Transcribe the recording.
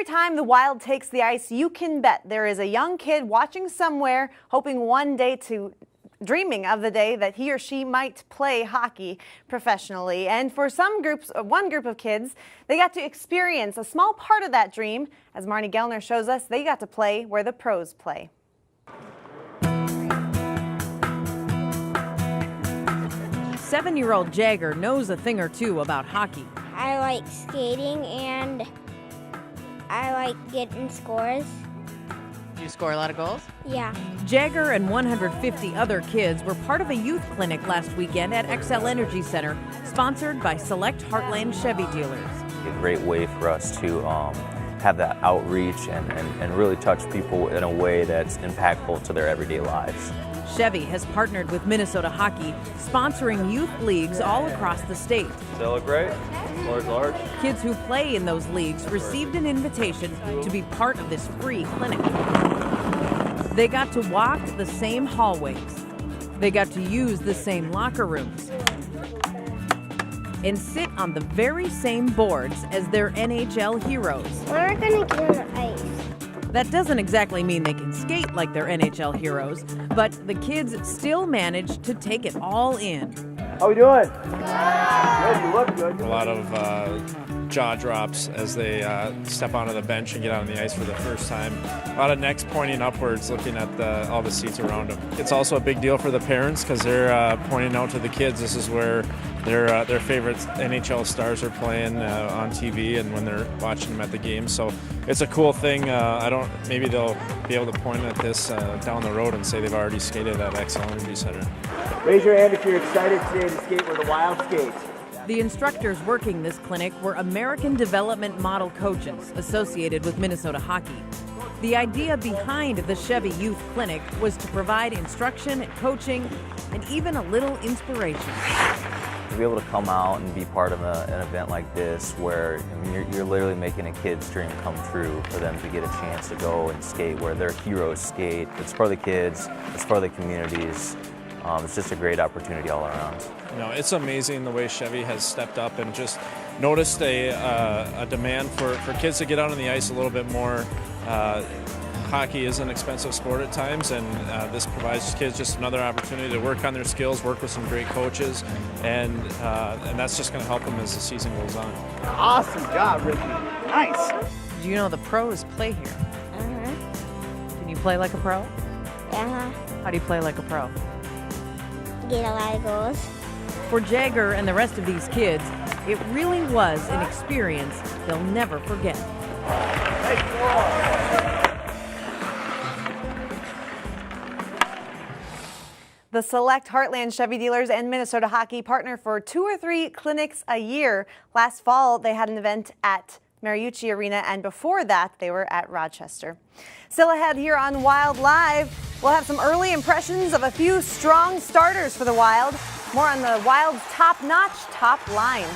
Every time the Wild takes the ice, you can bet there is a young kid watching somewhere, dreaming of the day that he or she might play hockey professionally. And for one group of kids, they got to experience a small part of that dream. As Marnie Gellner shows us, they got to play where the pros play. Seven-year-old Jagger knows a thing or two about hockey. I like skating and I like getting scores. Do you score a lot of goals? Yeah. Jagger and 150 other kids were part of a youth clinic last weekend at XL Energy Center, sponsored by select Heartland Chevy dealers. A great way for us to have that outreach and really touch people in a way that's impactful to their everyday lives. Chevy has partnered with Minnesota Hockey, sponsoring youth leagues all across the state. Does that look great? Large. Kids who play in those leagues received an invitation to be part of this free clinic. They got to walk the same hallways. They got to use the same locker rooms and sit on the very same boards as their NHL heroes. We're gonna get on the ice. That doesn't exactly mean they can skate like their NHL heroes, but the kids still managed to take it all in. How we doing? Good, you look good. A lot of jaw drops as they step onto the bench and get out on the ice for the first time. A lot of necks pointing upwards, looking at all the seats around them. It's also a big deal for the parents because they're pointing out to the kids this is where their favorite NHL stars are playing on TV and when they're watching them at the game. So it's a cool thing. Maybe they'll be able to point at this down the road and say they've already skated at XL Energy Center. Raise your hand if you're excited today to skate where the Wild skate. The instructors working this clinic were American Development Model coaches associated with Minnesota Hockey. The idea behind the Chevy Youth Clinic was to provide instruction and coaching and even a little inspiration. To be able to come out and be part of an event like this where you're literally making a kid's dream come true for them to get a chance to go and skate where their heroes skate. It's for the kids, it's for the communities. It's just a great opportunity all around. You know, it's amazing the way Chevy has stepped up and just noticed a demand for kids to get out on the ice a little bit more. Hockey is an expensive sport at times, and this provides kids just another opportunity to work on their skills, work with some great coaches, and that's just going to help them as the season goes on. Awesome job, Ricky. Nice. Do you know the pros play here? Can you play like a pro? How do you play like a pro? Get a lot of goals. For Jagger and the rest of these kids, it really was an experience they'll never forget. The select Heartland Chevy dealers and Minnesota Hockey partner for 2 or 3 clinics a year. Last fall, they had an event at Mariucci Arena, and before that, they were at Rochester. Still ahead here on Wild Live, we'll have some early impressions of a few strong starters for the Wild. More on the Wild's top-notch top line.